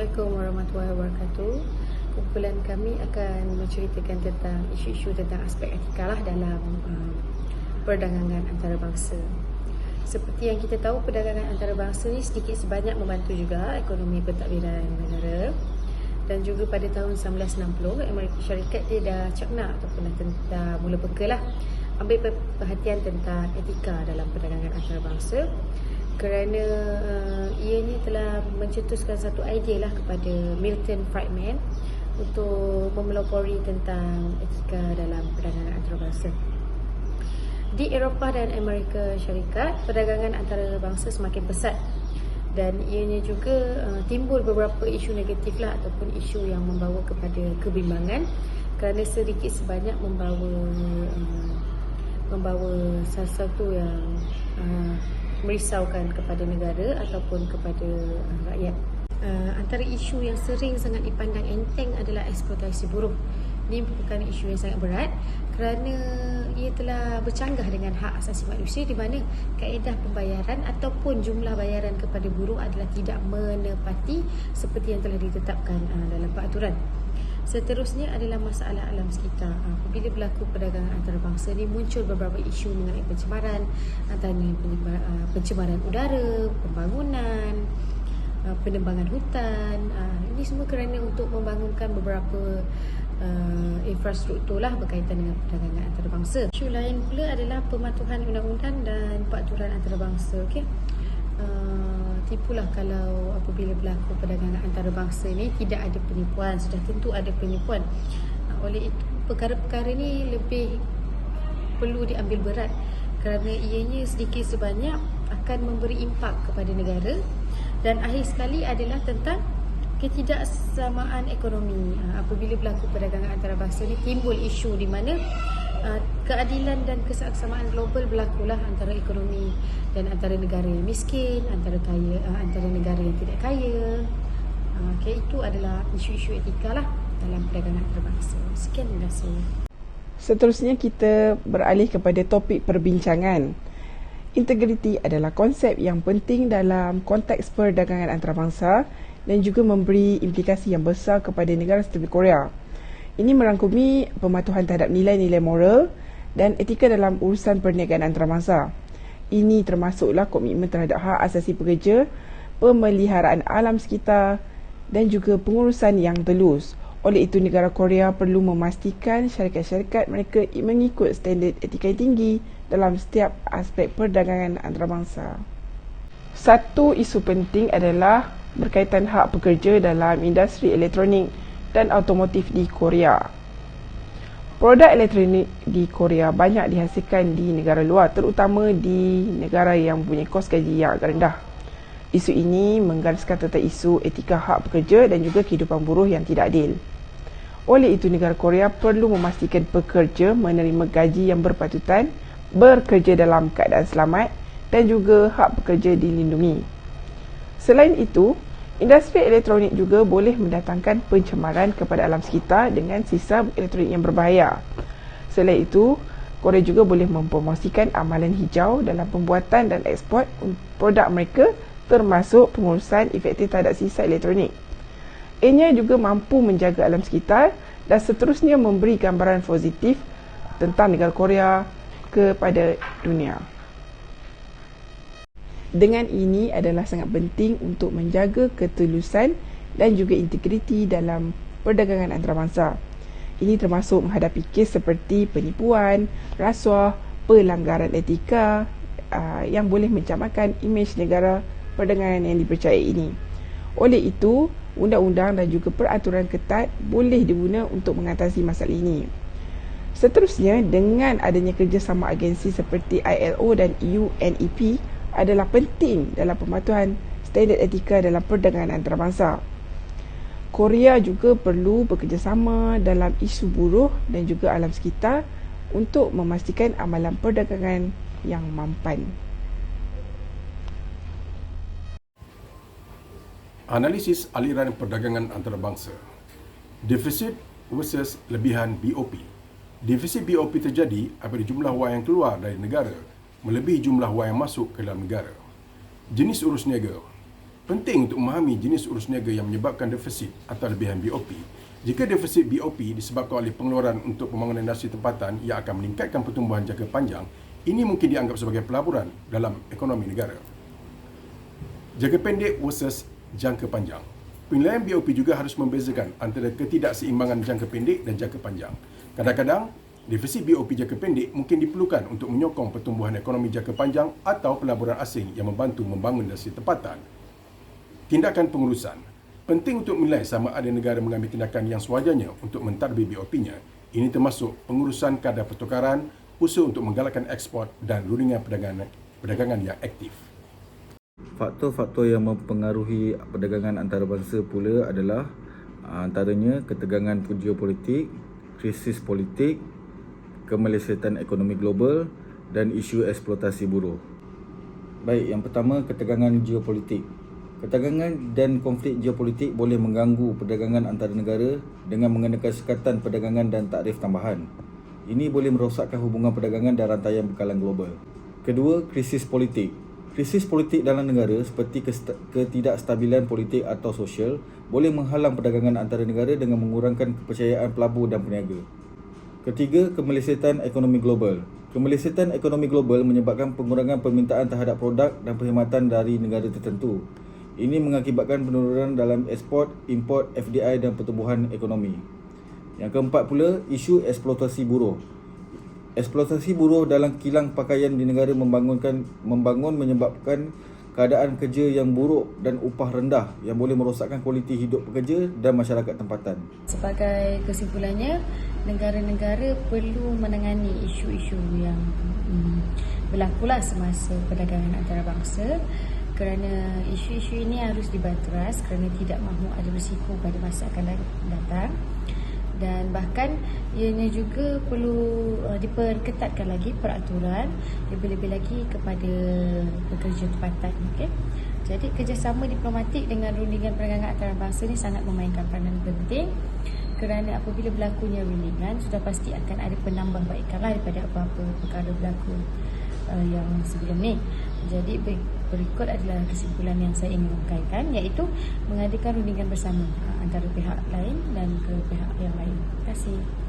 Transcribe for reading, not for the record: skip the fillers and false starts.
Assalamualaikum warahmatullahi wabarakatuh. Kumpulan kami akan menceritakan tentang isu-isu tentang aspek etika dalam perdagangan antarabangsa. Seperti yang kita tahu, perdagangan antarabangsa ni sedikit sebanyak membantu juga ekonomi pentadbiran negara. Dan juga pada tahun 1960, Amerika Syarikat dia dah cakna ataupun dah mula peka ambil perhatian tentang etika dalam perdagangan antarabangsa, kerana ianya telah mencetuskan satu idea kepada Milton Friedman untuk memelopori tentang etika dalam perdagangan antarabangsa. Di Eropah dan Amerika Syarikat, perdagangan antarabangsa semakin pesat dan ianya juga timbul beberapa isu negatif ataupun isu yang membawa kepada kebimbangan, kerana sedikit sebanyak membawa sesuatu yang merisaukan kepada negara ataupun kepada rakyat. Antara isu yang sering sangat dipandang enteng adalah eksploitasi buruh. Ini merupakan isu yang sangat berat kerana ia telah bercanggah dengan hak asasi manusia, di mana kaedah pembayaran ataupun jumlah bayaran kepada buruh adalah tidak menepati seperti yang telah ditetapkan dalam peraturan. Seterusnya adalah masalah alam sekitar. Apabila berlaku perdagangan antarabangsa ni, muncul beberapa isu mengenai pencemaran, antaranya pencemaran udara, pembangunan, penebangan hutan. Ini semua kerana untuk membangunkan beberapa infrastruktur berkaitan dengan perdagangan antarabangsa. Isu lain pula adalah pematuhan undang-undang dan peraturan antarabangsa. Tipulah kalau apabila berlaku perdagangan antarabangsa ni tidak ada penipuan, sudah tentu ada penipuan. Oleh itu perkara-perkara ni lebih perlu diambil berat kerana ianya sedikit sebanyak akan memberi impak kepada negara. Dan akhir sekali adalah tentang ketidaksamaan ekonomi. Apabila berlaku perdagangan antarabangsa ni, timbul isu di mana keadilan dan kesesamaan global berlakulah antara ekonomi dan antara negara yang miskin, antara negara yang tidak kaya. Itu adalah isu-isu etika dalam perdagangan antarabangsa. Sekian, terima kasih. Seterusnya kita beralih kepada topik perbincangan. Integriti adalah konsep yang penting dalam konteks perdagangan antarabangsa dan juga memberi implikasi yang besar kepada negara seperti Korea. Ini merangkumi pematuhan terhadap nilai-nilai moral dan etika dalam urusan perniagaan antarabangsa. Ini termasuklah komitmen terhadap hak asasi pekerja, pemeliharaan alam sekitar dan juga pengurusan yang telus. Oleh itu, negara Korea perlu memastikan syarikat-syarikat mereka mengikut standard etika yang tinggi dalam setiap aspek perdagangan antarabangsa. Satu isu penting adalah berkaitan hak pekerja dalam industri elektronik dan automotif di Korea. Produk elektronik di Korea banyak dihasilkan di negara luar, terutama di negara yang mempunyai kos gaji yang agak rendah. Isu ini menggariskan tentang isu etika hak pekerja dan juga kehidupan buruh yang tidak adil. Oleh itu, negara Korea perlu memastikan pekerja menerima gaji yang berpatutan, bekerja dalam keadaan selamat dan juga hak pekerja dilindungi. Selain itu, industri elektronik juga boleh mendatangkan pencemaran kepada alam sekitar dengan sisa elektronik yang berbahaya. Selain itu, Korea juga boleh mempromosikan amalan hijau dalam pembuatan dan ekspor produk mereka, termasuk pengurusan efektif terhadap sisa elektronik. Ianya juga mampu menjaga alam sekitar dan seterusnya memberi gambaran positif tentang negara Korea kepada dunia. Dengan ini adalah sangat penting untuk menjaga ketulusan dan juga integriti dalam perdagangan antarabangsa. Ini termasuk menghadapi kes seperti penipuan, rasuah, pelanggaran etika yang boleh mencamatkan imej negara perdagangan yang dipercayai ini. Oleh itu, undang-undang dan juga peraturan ketat boleh diguna untuk mengatasi masalah ini. Seterusnya, dengan adanya kerjasama agensi seperti ILO dan UNEP adalah penting dalam pematuhan standard etika dalam perdagangan antarabangsa. Korea juga perlu bekerjasama dalam isu buruh dan juga alam sekitar untuk memastikan amalan perdagangan yang mampan. Analisis aliran perdagangan antarabangsa. Defisit versus lebihan BOP. Defisit BOP terjadi apabila jumlah wang yang keluar dari negara melebihi jumlah wang yang masuk ke dalam negara. Jenis urus niaga. Penting untuk memahami jenis urus niaga yang menyebabkan defisit atau lebihan BOP. Jika defisit BOP disebabkan oleh pengeluaran untuk pembangunan industri tempatan yang akan meningkatkan pertumbuhan jangka panjang, ini mungkin dianggap sebagai pelaburan dalam ekonomi negara. Jangka pendek versus jangka panjang. Penilaian BOP juga harus membezakan antara ketidakseimbangan jangka pendek dan jangka panjang. Kadang-kadang, defisit BOP jangka pendek mungkin diperlukan untuk menyokong pertumbuhan ekonomi jangka panjang atau pelaburan asing yang membantu membangun industri tempatan. Tindakan pengurusan. Penting untuk menilai sama ada negara mengambil tindakan yang sewajarnya untuk mentadbir BOP-nya. Ini termasuk pengurusan kadar pertukaran, usaha untuk menggalakkan ekspor dan rundingan perdagangan yang aktif. Faktor-faktor yang mempengaruhi perdagangan antarabangsa pula adalah antaranya ketegangan geopolitik, krisis politik, kemelesetan ekonomi global dan isu eksploitasi buruh. Baik, yang pertama ketegangan geopolitik. Ketegangan dan konflik geopolitik boleh mengganggu perdagangan antara negara dengan mengenakan sekatan perdagangan dan tarif tambahan. Ini boleh merosakkan hubungan perdagangan dan rantaian bekalan global. Kedua, krisis politik. Krisis politik dalam negara seperti ketidakstabilan politik atau sosial boleh menghalang perdagangan antara negara dengan mengurangkan kepercayaan pelabur dan peniaga. Ketiga, kemelesetan ekonomi global. Kemelesetan ekonomi global menyebabkan pengurangan permintaan terhadap produk dan perkhidmatan dari negara tertentu. Ini mengakibatkan penurunan dalam ekspor, import, FDI dan pertumbuhan ekonomi. Yang keempat pula, isu eksploitasi buruh. Eksploitasi buruh dalam kilang pakaian di negara membangun menyebabkan keadaan kerja yang buruk dan upah rendah yang boleh merosakkan kualiti hidup pekerja dan masyarakat tempatan. Sebagai kesimpulannya, negara-negara perlu menangani isu-isu yang berlakulah semasa perdagangan antarabangsa, kerana isu-isu ini harus dibanteras kerana tidak mahu ada risiko pada masa akan datang. Dan bahkan ianya juga perlu diperketatkan lagi peraturan, lebih-lebih lagi kepada pekerja tempatan. Okay? Jadi kerjasama diplomatik dengan rundingan perdagangan antarabangsa ini sangat memainkan peranan penting, kerana apabila berlakunya rundingan sudah pasti akan ada penambahbaikan daripada apa-apa perkara berlaku yang sebelum ni. Jadi berikut adalah kesimpulan yang saya ingin ungkapkan, iaitu mengadakan rundingan bersama antara pihak lain dan ke pihak yang lain. Terima kasih.